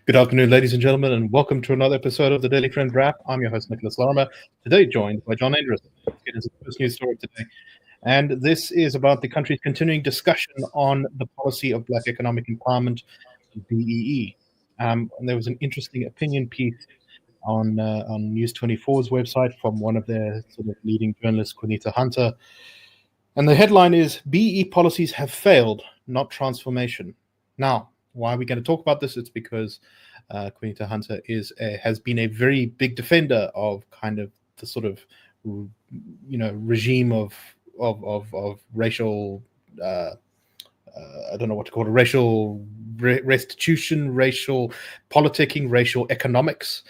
Good afternoon, ladies and gentlemen, and welcome to another episode of the Daily Trend Wrap. I'm your host, Nicholas Lorimer, today joined by John Endres. Let's get into the first news story today. And this is about the country's continuing discussion on the policy of Black economic empowerment, BEE. And there was an interesting opinion piece on News 24's website from one of their sort of leading journalists, Quinita Hunter. And the headline is, BEE policies have failed, not transformation. Now, why are we going to talk about this? It's because Quinita Hunter has been a very big defender of kind of the sort of regime of racial I don't know what to call it, racial restitution, racial politicking, racial economics.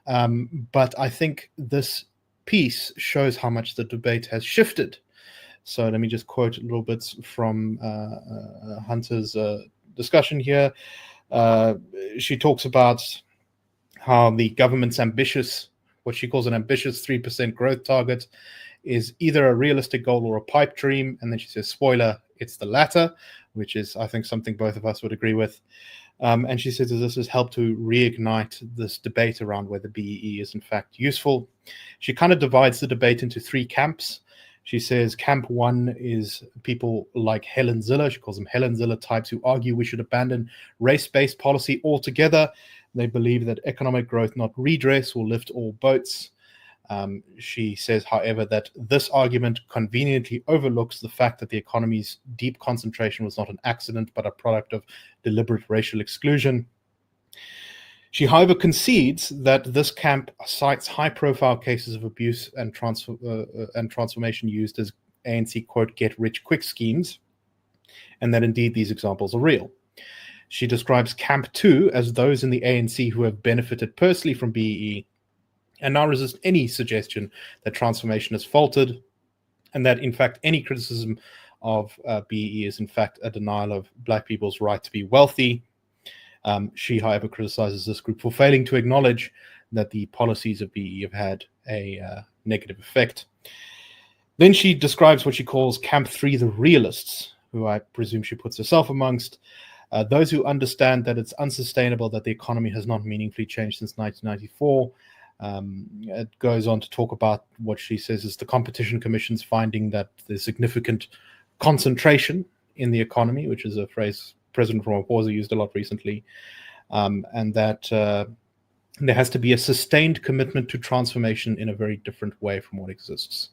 But I think this piece shows how much the debate has shifted. So let me just quote a little bit from Hunter's discussion here. She talks about how the government's ambitious, what she calls an ambitious 3% growth target, is either a realistic goal or a pipe dream. And then she says, spoiler, it's the latter, which is, I think, something both of us would agree with. And she says that this has helped to reignite this debate around whether BEE is in fact useful. She kind of divides the debate into three camps. She says camp one is people like Helen Ziller. She calls them Helen Ziller types who argue we should abandon race-based policy altogether. They believe that economic growth, not redress, will lift all boats. She says, however, that this argument conveniently overlooks the fact that the economy's deep concentration was not an accident, but a product of deliberate racial exclusion. She, however, concedes that this camp cites high-profile cases of abuse and transformation used as ANC, quote, get-rich-quick schemes, and that indeed these examples are real. She describes Camp 2 as those in the ANC who have benefited personally from BEE and now resist any suggestion that transformation has faltered, and that, in fact, any criticism of BEE is, in fact, a denial of Black people's right to be wealthy. She, however, criticizes this group for failing to acknowledge that the policies of BEE have had a negative effect. Then she describes what she calls Camp 3, the realists, who I presume she puts herself amongst, those who understand that it's unsustainable that the economy has not meaningfully changed since 1994. It goes on to talk about what she says is the Competition Commission's finding that there's significant concentration in the economy, which is a phrase President Ramaphosa used a lot recently, and that there has to be a sustained commitment to transformation in a very different way from what exists.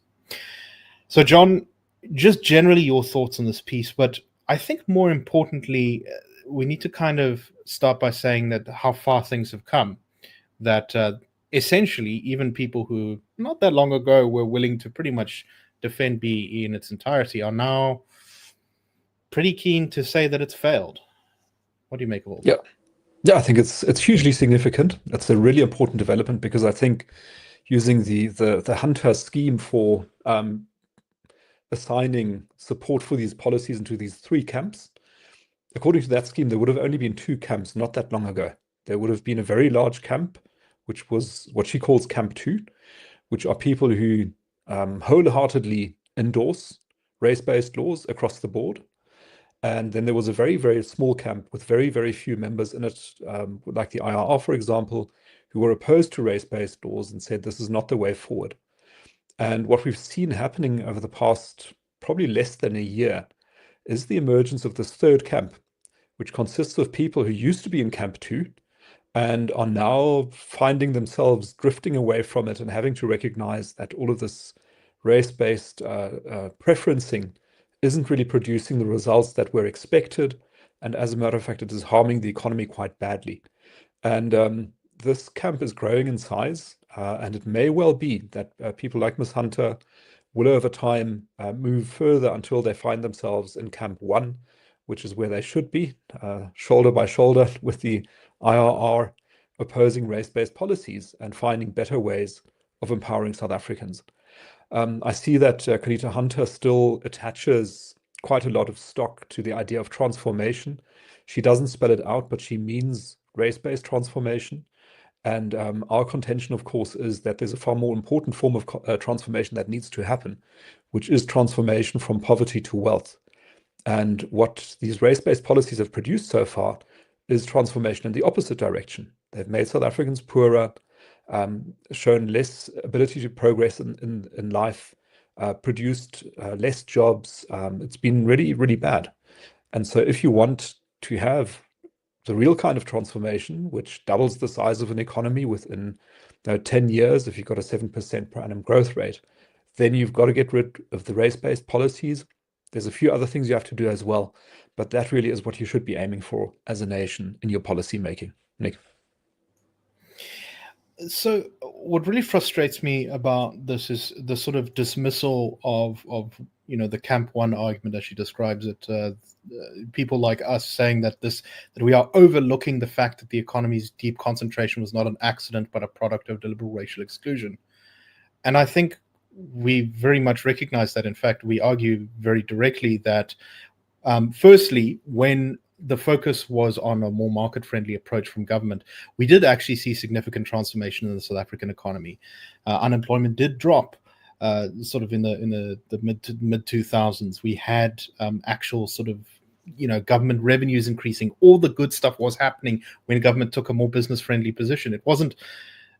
So, John, just generally your thoughts on this piece, but I think more importantly, we need to kind of start by saying that how far things have come, that essentially even people who not that long ago were willing to pretty much defend BEE in its entirety are now pretty keen to say that it's failed. What do you make of all that? Yeah, I think it's hugely significant. It's a really important development because I think using the Hunter scheme for assigning support for these policies into these three camps, according to that scheme, there would have only been two camps not that long ago. There would have been a very large camp, which was what she calls Camp 2, which are people who wholeheartedly endorse race-based laws across the board. And then there was a very, very small camp with very, very few members in it, like the IRR, for example, who were opposed to race-based laws and said this is not the way forward. And what we've seen happening over the past probably less than a year is the emergence of this third camp, which consists of people who used to be in Camp 2 and are now finding themselves drifting away from it and having to recognize that all of this race-based preferencing isn't really producing the results that were expected. And as a matter of fact, it is harming the economy quite badly. And this camp is growing in size, and it may well be that people like Ms. Hunter will over time move further until they find themselves in Camp 1, which is where they should be, shoulder by shoulder with the IRR, opposing race-based policies and finding better ways of empowering South Africans. I see that Quinita Hunter still attaches quite a lot of stock to the idea of transformation. She doesn't spell it out, but she means race-based transformation. And our contention, of course, is that there's a far more important form of transformation that needs to happen, which is transformation from poverty to wealth. And what these race-based policies have produced so far is transformation in the opposite direction. They've made South Africans poorer, shown less ability to progress in life, produced less jobs. It's been really, really bad. And so if you want to have the real kind of transformation, which doubles the size of an economy within 10 years, if you've got a 7% per annum growth rate, then you've got to get rid of the race-based policies. There's a few other things you have to do as well, but that really is what you should be aiming for as a nation in your policy making. Nick? So what really frustrates me about this is the sort of dismissal of the Camp One argument, as she describes it. People like us saying that we are overlooking the fact that the economy's deep concentration was not an accident but a product of deliberate racial exclusion. And I think we very much recognize that. In fact, we argue very directly that, firstly, when the focus was on a more market-friendly approach from government, we did actually see significant transformation in the South African economy. Unemployment did drop, sort of in the mid 2000s. We had actual sort of government revenues increasing. All the good stuff was happening when government took a more business-friendly position. It wasn't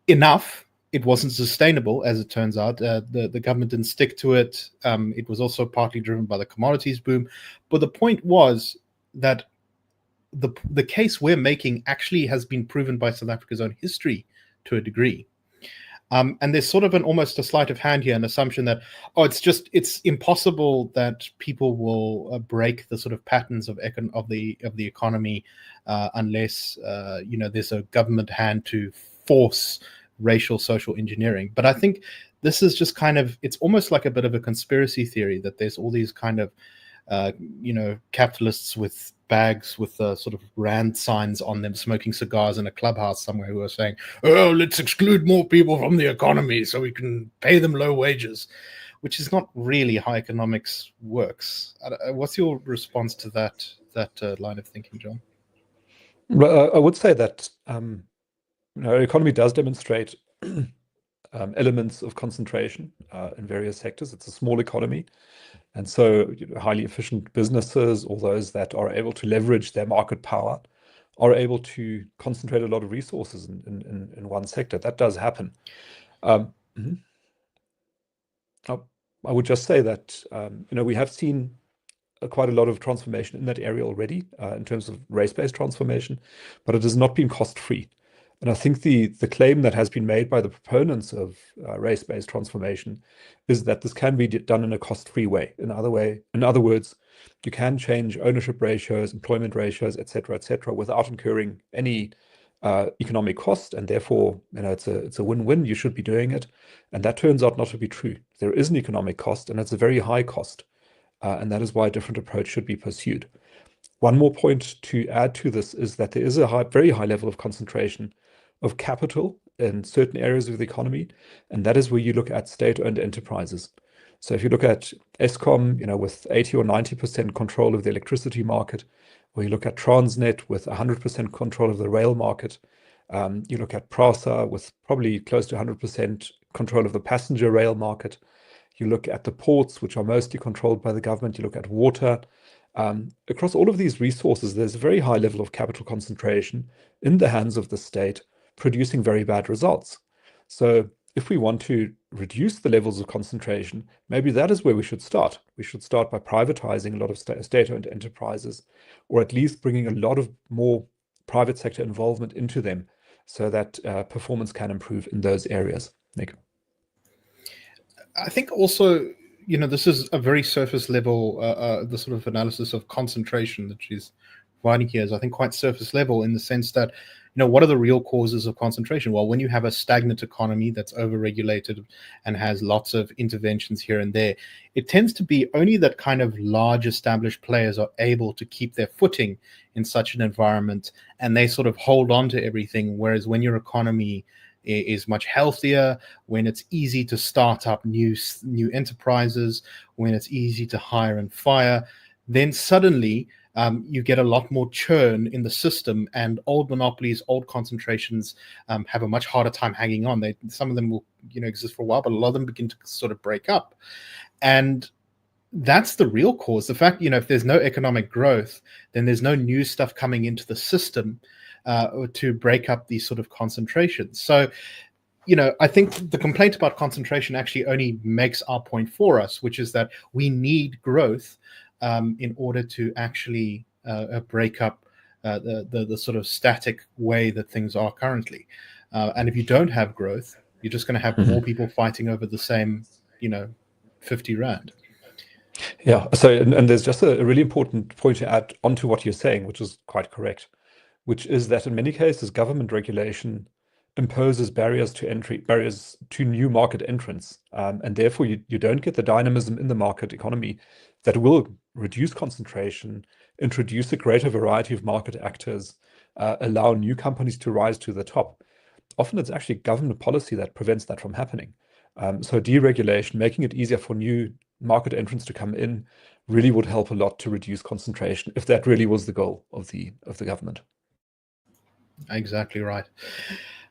enough. It wasn't sustainable, as it turns out. The government didn't stick to it. It was also partly driven by the commodities boom. But the point was that the case we're making actually has been proven by South Africa's own history to a degree. And there's sort of almost a sleight of hand here, an assumption that, it's impossible that people will break the sort of patterns of the economy unless there's a government hand to force racial social engineering. But I think this is just it's almost like a bit of a conspiracy theory that there's all these kind of capitalists with bags with sort of rand signs on them, smoking cigars in a clubhouse somewhere, who are saying, "Oh, let's exclude more people from the economy so we can pay them low wages," which is not really how economics works. What's your response to that line of thinking, John? Well, I would say that our economy does demonstrate elements of concentration in various sectors. It's a small economy. And so highly efficient businesses, or those that are able to leverage their market power, are able to concentrate a lot of resources in one sector. That does happen. I would just say that we have seen quite a lot of transformation in that area already in terms of race-based transformation, but it has not been cost-free. And I think the claim that has been made by the proponents of race-based transformation is that this can be done in a cost-free way. In other words, you can change ownership ratios, employment ratios, et cetera, without incurring any economic cost, and therefore, it's a win-win. You should be doing it, and that turns out not to be true. There is an economic cost, and it's a very high cost, and that is why a different approach should be pursued. One more point to add to this is that there is a very high level of concentration of capital in certain areas of the economy, and that is where you look at state-owned enterprises. So if you look at Eskom, with 80 or 90% control of the electricity market, or you look at Transnet with 100% control of the rail market, you look at PRASA with probably close to 100% control of the passenger rail market, you look at the ports, which are mostly controlled by the government, you look at water. Across all of these resources, there's a very high level of capital concentration in the hands of the state, producing very bad results. So if we want to reduce the levels of concentration, maybe that is where we should start. We should start by privatizing a lot of state-owned enterprises, or at least bringing a lot of more private sector involvement into them so that performance can improve in those areas. Nick? I think also, this is a very surface level, the sort of analysis of concentration that she's providing here is, I think, quite surface level, in the sense that, what are the real causes of concentration? Well, when you have a stagnant economy that's overregulated and has lots of interventions here and there, it tends to be only that kind of large established players are able to keep their footing in such an environment, and they sort of hold on to everything. Whereas when your economy is much healthier, when it's easy to start up new enterprises, when it's easy to hire and fire, then suddenly you get a lot more churn in the system, and old monopolies, old concentrations have a much harder time hanging on. Some of them will exist for a while, but a lot of them begin to sort of break up. And that's the real cause. The fact, if there's no economic growth, then there's no new stuff coming into the system to break up these sort of concentrations. So, I think the complaint about concentration actually only makes our point for us, which is that we need growth in order to actually break up the sort of static way that things are currently. And if you don't have growth, you're just going to have more people fighting over the same, 50 rand. Yeah. So, and there's just a really important point to add onto what you're saying, which is quite correct, which is that in many cases, government regulation imposes barriers to entry, barriers to new market entrants. And therefore, you don't get the dynamism in the market economy that will reduce concentration, introduce a greater variety of market actors, allow new companies to rise to the top. Often it's actually government policy that prevents that from happening. So deregulation, making it easier for new market entrants to come in, really would help a lot to reduce concentration, if that really was the goal of the government. Exactly right.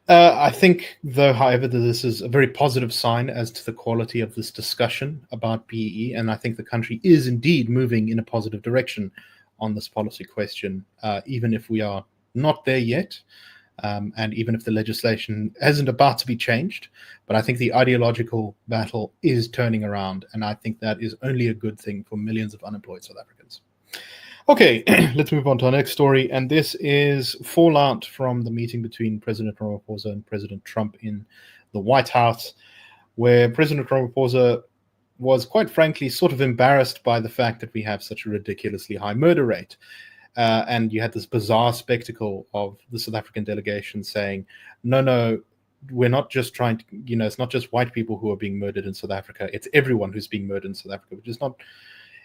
I think, though, however, that this is a very positive sign as to the quality of this discussion about BEE, and I think the country is indeed moving in a positive direction on this policy question, even if we are not there yet, and even if the legislation isn't about to be changed. But I think the ideological battle is turning around, and I think that is only a good thing for millions of unemployed South Africans. Okay, let's move on to our next story. And this is fallout from the meeting between President Ramaphosa and President Trump in the White House, where President Ramaphosa was, quite frankly, sort of embarrassed by the fact that we have such a ridiculously high murder rate. And you had this bizarre spectacle of the South African delegation saying, no, we're not just trying to, it's not just white people who are being murdered in South Africa. It's everyone who's being murdered in South Africa, which is not,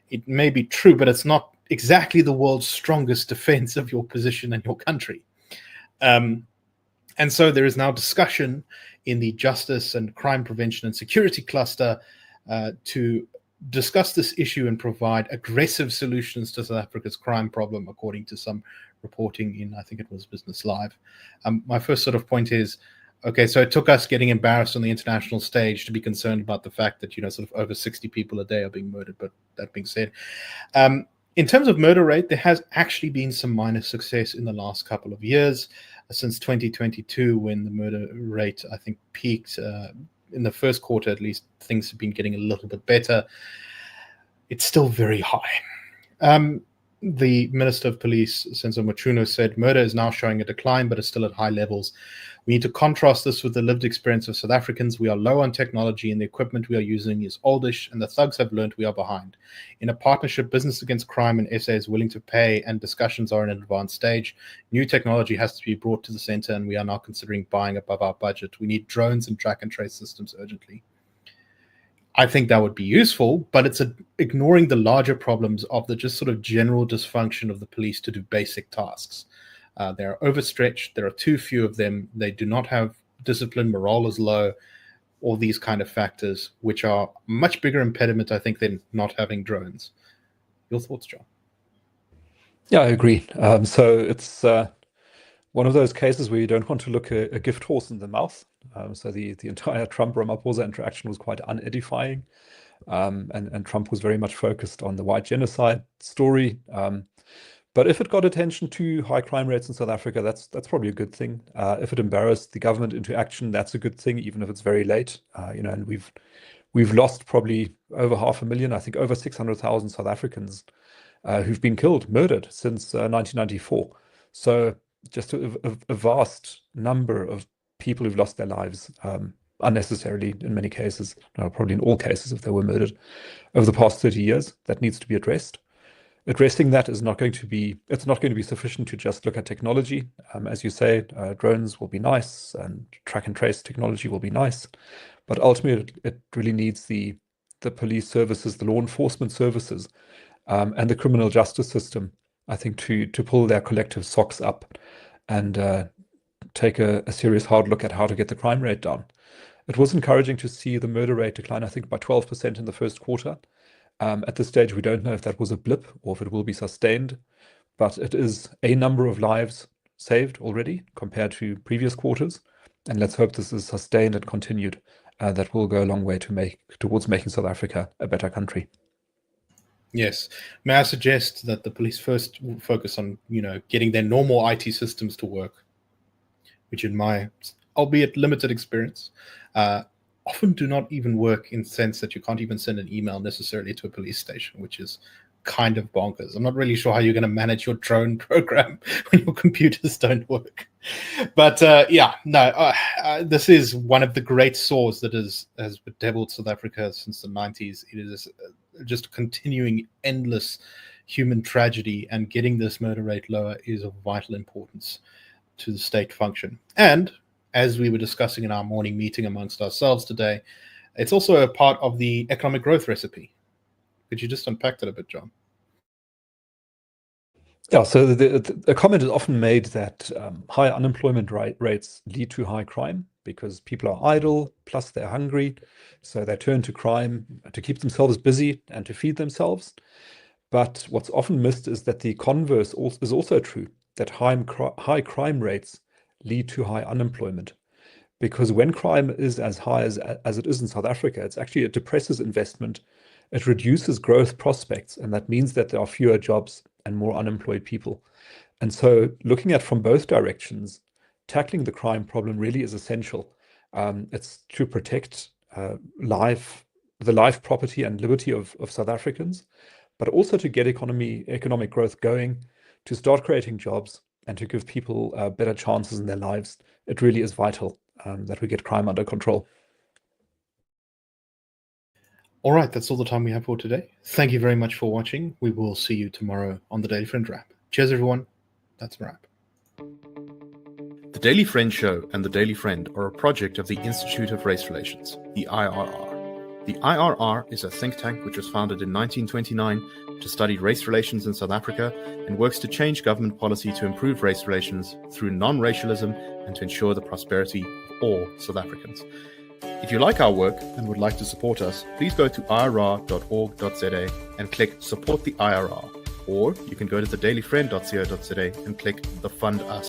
it may be true, but it's not exactly the world's strongest defense of your position and your country. And so there is now discussion in the Justice and Crime Prevention and Security Cluster to discuss this issue and provide aggressive solutions to South Africa's crime problem, according to some reporting in, I think it was Business Live. My first sort of point is, okay, so it took us getting embarrassed on the international stage to be concerned about the fact that, sort of over 60 people a day are being murdered. But that being said, in terms of murder rate, there has actually been some minor success in the last couple of years, since 2022, when the murder rate, I think, peaked. In the first quarter, at least, things have been getting a little bit better. It's still very high. The Minister of Police, Senzo Machuno, said murder is now showing a decline, but is still at high levels. We need to contrast this with the lived experience of South Africans. We are low on technology, and the equipment we are using is oldish, and the thugs have learned we are behind. In a partnership, Business Against Crime and SA is willing to pay, and discussions are in an advanced stage. New technology has to be brought to the center, and we are now considering buying above our budget. We need drones and track and trace systems urgently. I think that would be useful, but it's ignoring the larger problems of the just sort of general dysfunction of the police to do basic tasks. They're overstretched. There are too few of them. They do not have discipline. Morale is low. All these kind of factors, which are a much bigger impediment, I think, than not having drones. Your thoughts, John? Yeah, I agree. So it's one of those cases where you don't want to look a gift horse in the mouth. So the entire Trump-Ramaphosa interaction was quite unedifying. And Trump was very much focused on the white genocide story. But if it got attention to high crime rates in South Africa, that's probably a good thing. If it embarrassed the government into action, that's a good thing, even if it's very late. And we've lost probably over 500,000, I think over 600,000 South Africans who've been killed, murdered since 1994. So just a vast number of people who've lost their lives unnecessarily in many cases, probably in all cases if they were murdered over the past 30 years. That needs to be addressed. Addressing that is not going to be sufficient to just look at technology. As you say, drones will be nice, and track and trace technology will be nice, but ultimately it really needs the police services, the law enforcement services, and the criminal justice system, I think, to pull their collective socks up and take a serious hard look at how to get the crime rate down. It was encouraging to see the murder rate decline, I think, by 12% in the first quarter. At this stage, we don't know if that was a blip or if it will be sustained, but it is a number of lives saved already compared to previous quarters. And let's hope this is sustained and continued. That will go a long way towards making South Africa a better country. Yes. May I suggest that the police first focus on, getting their normal IT systems to work, which in my, albeit limited experience, uh, often do not even work, in the sense that you can't even send an email necessarily to a police station, which is kind of bonkers. I'm not really sure how you're going to manage your drone program when your computers don't work. But this is one of the great sores that has bedeviled South Africa since the 90s. It is just a continuing endless human tragedy, and getting this murder rate lower is of vital importance to the state function. And as we were discussing in our morning meeting amongst ourselves today, it's also a part of the economic growth recipe. Could you just unpack that a bit, John? Yeah, so the comment is often made that high unemployment rates lead to high crime because people are idle, plus they're hungry, so they turn to crime to keep themselves busy and to feed themselves. But what's often missed is that the converse is also true, that high crime rates lead to high unemployment. Because when crime is as high as it is in South Africa, it depresses investment, it reduces growth prospects, and that means that there are fewer jobs and more unemployed people. And so, looking at from both directions, tackling the crime problem really is essential. It's to protect the life, property, and liberty of South Africans, but also to get economic growth going, to start creating jobs, and to give people better chances in their lives. It really is vital that we get crime under control. All right, that's all the time we have for today. Thank you very much for watching. We will see you tomorrow on the Daily Friend Wrap. Cheers, everyone. That's a wrap. The Daily Friend Show and The Daily Friend are a project of the Institute of Race Relations, the IRR. The IRR is a think tank which was founded in 1929 to study race relations in South Africa and works to change government policy to improve race relations through non-racialism and to ensure the prosperity of all South Africans. If you like our work and would like to support us, please go to irr.org.za and click Support the IRR, or you can go to thedailyfriend.co.za and click the Fund Us